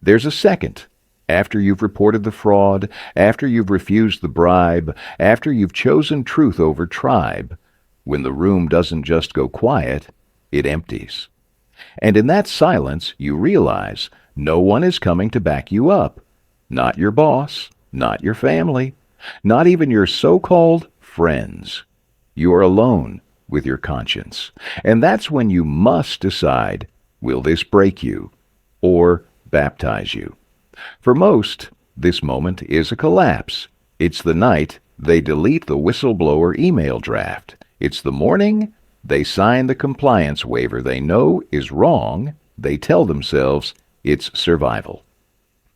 There's a second. After you've reported the fraud, after you've refused the bribe, after you've chosen truth over tribe, when the room doesn't just go quiet, it empties. And in that silence, you realize no one is coming to back you up. Not your boss, not your family, not even your so-called friends. You are alone with your conscience. And that's when you must decide, will this break you or baptize you? For most, this moment is a collapse. It's the night they delete the whistleblower email draft. It's the morning they sign the compliance waiver they know is wrong. They tell themselves it's survival.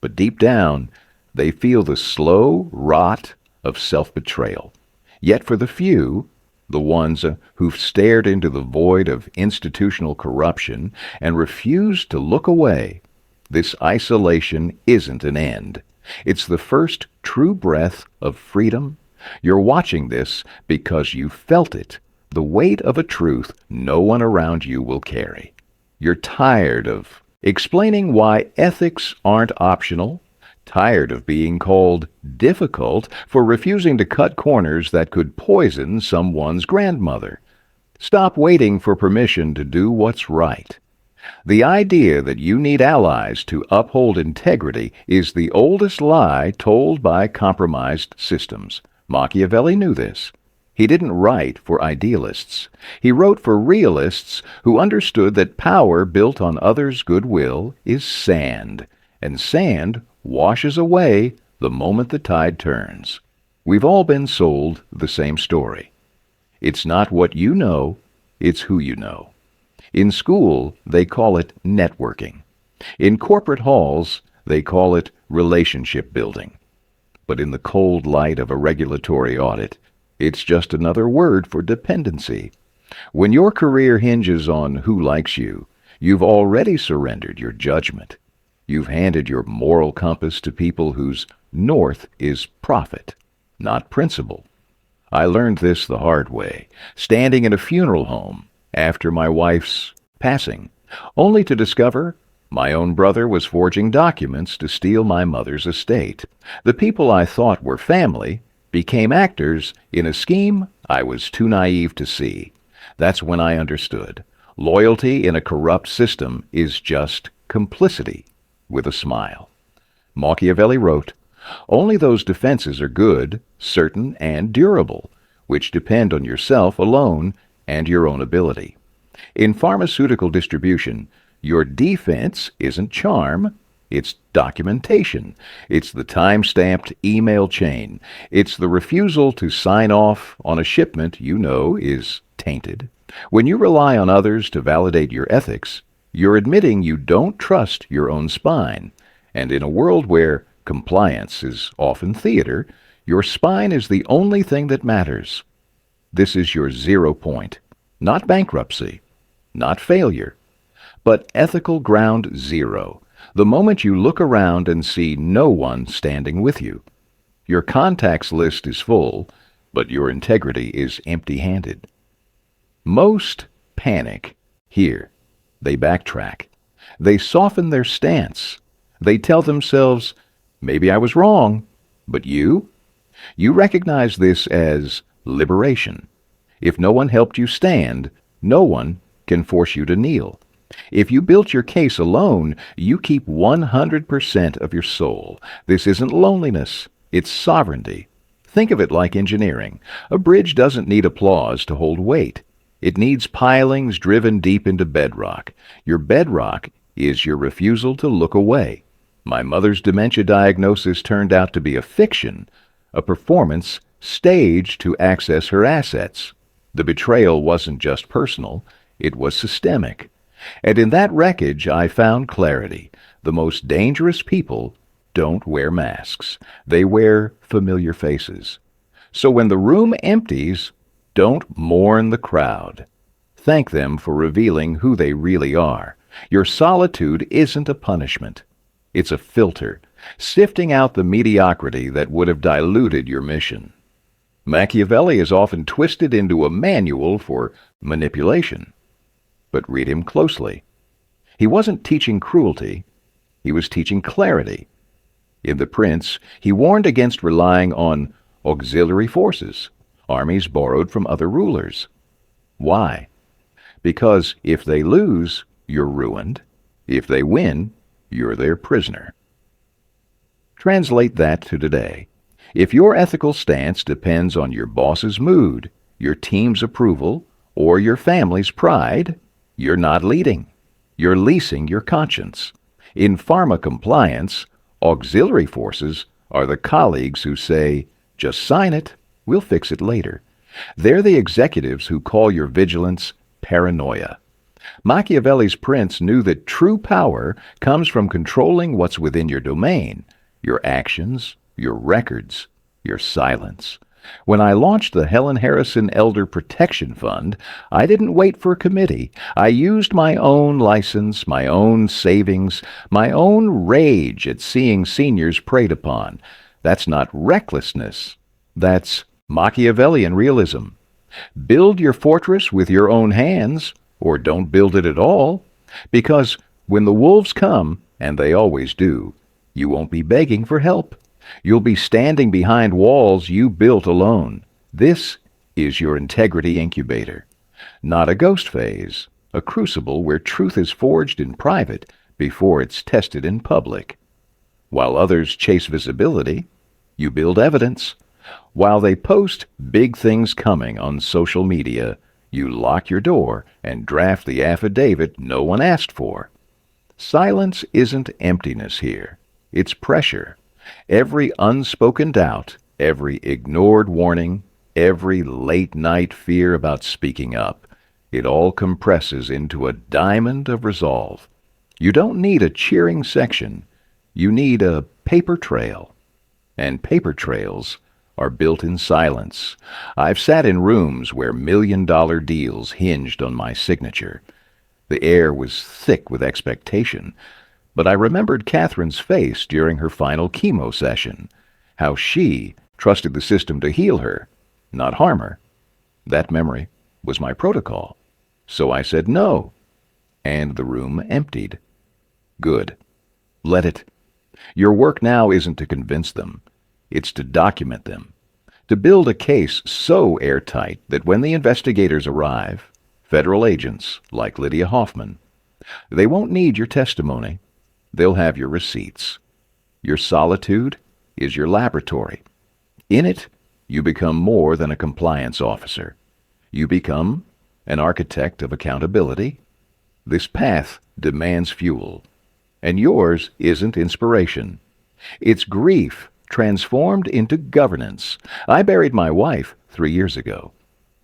But deep down, they feel the slow rot of self-betrayal. Yet for the few, the ones who've stared into the void of institutional corruption and refused to look away, this isolation isn't an end. It's the first true breath of freedom. You're watching this because you felt it, the weight of a truth no one around you will carry. You're tired of explaining why ethics aren't optional, tired of being called difficult for refusing to cut corners that could poison someone's grandmother. Stop waiting for permission to do what's right. The idea that you need allies to uphold integrity is the oldest lie told by compromised systems. Machiavelli knew this. He didn't write for idealists. He wrote for realists who understood that power built on others' goodwill is sand, and sand washes away the moment the tide turns. We've all been sold the same story. It's not what you know, it's who you know. In school, they call it networking. In corporate halls, they call it relationship building. But in the cold light of a regulatory audit, it's just another word for dependency. When your career hinges on who likes you, you've already surrendered your judgment. You've handed your moral compass to people whose north is profit, not principle. I learned this the hard way, standing in a funeral home after my wife's passing, only to discover my own brother was forging documents to steal my mother's estate. The people I thought were family became actors in a scheme I was too naive to see. That's when I understood. Loyalty in a corrupt system is just complicity with a smile. Machiavelli wrote, "Only those defenses are good, certain, and durable, which depend on yourself alone and your own ability." In pharmaceutical distribution, your defense isn't charm, it's documentation. It's the time-stamped email chain. It's the refusal to sign off on a shipment you know is tainted. When you rely on others to validate your ethics, you're admitting you don't trust your own spine. And in a world where compliance is often theater, your spine is the only thing that matters. This is your 0 point, not bankruptcy, not failure, but ethical ground zero, the moment you look around and see no one standing with you. Your contacts list is full, but your integrity is empty-handed. Most panic here. They backtrack. They soften their stance. They tell themselves, maybe I was wrong, but you? You recognize this as liberation. If no one helped you stand, no one can force you to kneel. If you built your case alone, you keep 100% of your soul. This isn't loneliness, it's sovereignty. Think of it like engineering. A bridge doesn't need applause to hold weight. It needs pilings driven deep into bedrock. Your bedrock is your refusal to look away. My mother's dementia diagnosis turned out to be a fiction, a performance staged to access her assets. The betrayal wasn't just personal, it was systemic. And in that wreckage I found clarity. The most dangerous people don't wear masks. They wear familiar faces. So when the room empties, don't mourn the crowd. Thank them for revealing who they really are. Your solitude isn't a punishment. It's a filter, sifting out the mediocrity that would have diluted your mission. Machiavelli is often twisted into a manual for manipulation. But read him closely. He wasn't teaching cruelty. he was teaching clarity. In The Prince, he warned against relying on auxiliary forces, armies borrowed from other rulers. Why? Because if they lose, you're ruined. If they win, you're their prisoner. Translate that to today. If your ethical stance depends on your boss's mood, your team's approval, or your family's pride, you're not leading. You're leasing your conscience. In pharma compliance, auxiliary forces are the colleagues who say, "Just sign it, we'll fix it later." They're the executives who call your vigilance paranoia. Machiavelli's prince knew that true power comes from controlling what's within your domain, your actions, your records, your silence. When I launched the Helen Harrison Elder Protection Fund, I didn't wait for a committee. I used my own license, my own savings, my own rage at seeing seniors preyed upon. That's not recklessness. That's Machiavellian realism. Build your fortress with your own hands, or don't build it at all, because when the wolves come, and they always do, you won't be begging for help. You'll be standing behind walls you built alone. This is your integrity incubator. Not a ghost phase, a crucible where truth is forged in private before it's tested in public. While others chase visibility, you build evidence. While they post big things coming on social media, you lock your door and draft the affidavit no one asked for. Silence isn't emptiness here. It's pressure. Every unspoken doubt, every ignored warning, every late-night fear about speaking up, it all compresses into a diamond of resolve. You don't need a cheering section. You need a paper trail. And paper trails are built in silence. I've sat in rooms where million-dollar deals hinged on my signature. The air was thick with expectation. But I remembered Catherine's face during her final chemo session, how she trusted the system to heal her, not harm her. That memory was my protocol. So I said no, and the room emptied. Good. Let it. Your work now isn't to convince them. It's to document them, to build a case so airtight that when the investigators arrive, federal agents like Lydia Hoffman, they won't need your testimony. They'll have your receipts. Your solitude is your laboratory. In it, you become more than a compliance officer. You become an architect of accountability. This path demands fuel, and yours isn't inspiration. It's grief transformed into governance. I buried my wife 3 years ago.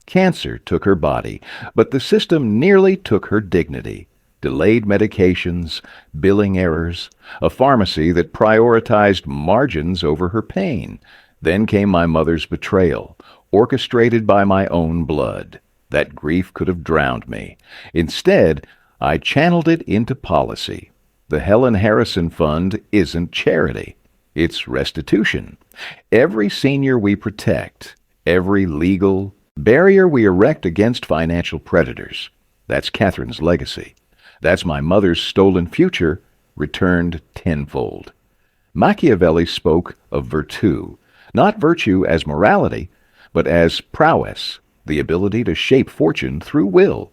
Cancer took her body, but the system nearly took her dignity. Delayed medications, billing errors, a pharmacy that prioritized margins over her pain. Then came my mother's betrayal, orchestrated by my own blood. That grief could have drowned me. Instead, I channeled it into policy. The Helen Harrison Fund isn't charity. It's restitution. Every senior we protect, every legal barrier we erect against financial predators, that's Catherine's legacy. That's my mother's stolen future, returned tenfold. Machiavelli spoke of virtù, not virtue as morality, but as prowess, the ability to shape fortune through will.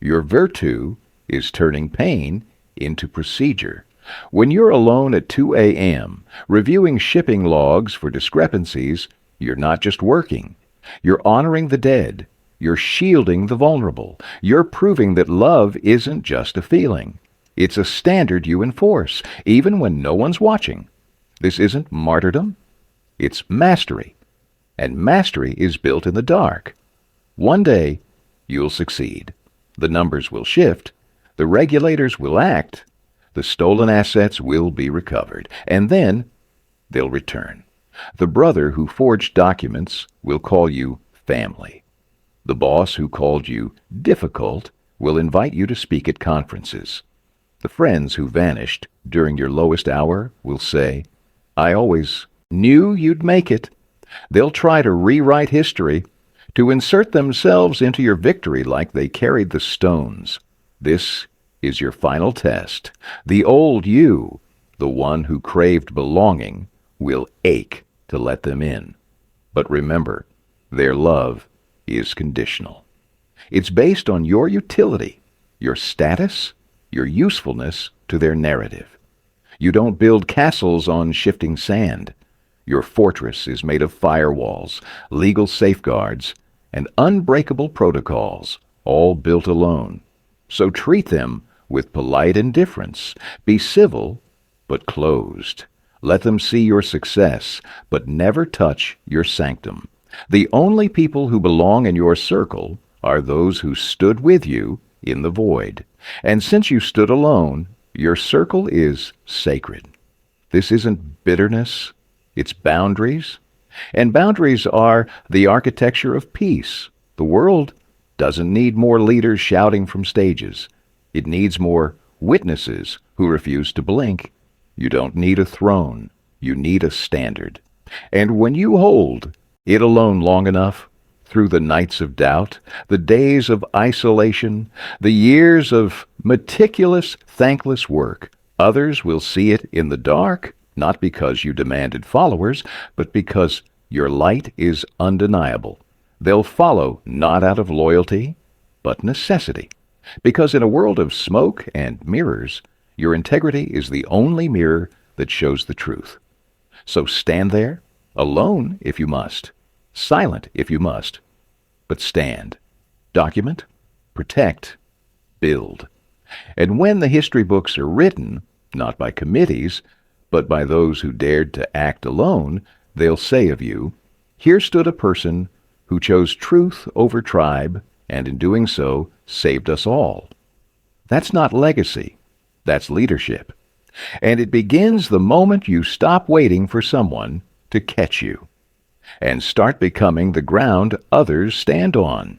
Your virtù is turning pain into procedure. When you're alone at 2 a.m., reviewing shipping logs for discrepancies, you're not just working. You're honoring the dead. You're shielding the vulnerable. You're proving that love isn't just a feeling. It's a standard you enforce, even when no one's watching. This isn't martyrdom. It's mastery. And mastery is built in the dark. One day, you'll succeed. The numbers will shift. The regulators will act. The stolen assets will be recovered. And then, they'll return. The brother who forged documents will call you family. The boss who called you difficult will invite you to speak at conferences. The friends who vanished during your lowest hour will say, "I always knew you'd make it." They'll try to rewrite history, to insert themselves into your victory like they carried the stones. This is your final test. The old you The one who craved belonging will ache to let them in. But remember, their love is conditional. It's based on your utility, your status, your usefulness to their narrative. You don't build castles on shifting sand. Your fortress is made of firewalls, legal safeguards, and unbreakable protocols, all built alone. So treat them with polite indifference. Be civil, but closed. Let them see your success, but never touch your sanctum. The only people who belong in your circle are those who stood with you in the void. And since you stood alone, your circle is sacred. This isn't bitterness, it's boundaries. And boundaries are the architecture of peace. The world doesn't need more leaders shouting from stages. It needs more witnesses who refuse to blink. You don't need a throne. You need a standard. And when you hold it alone long enough, through the nights of doubt, the days of isolation, the years of meticulous, thankless work, others will see it in the dark, not because you demanded followers, but because your light is undeniable. They'll follow not out of loyalty, but necessity. Because in a world of smoke and mirrors, your integrity is the only mirror that shows the truth. So stand there, alone if you must, silent if you must, but stand. Document, protect, build. And when the history books are written, not by committees, but by those who dared to act alone, they'll say of you, "Here stood a person who chose truth over tribe, and in doing so saved us all." That's not legacy. That's leadership. And it begins the moment you stop waiting for someone to catch you and start becoming the ground others stand on.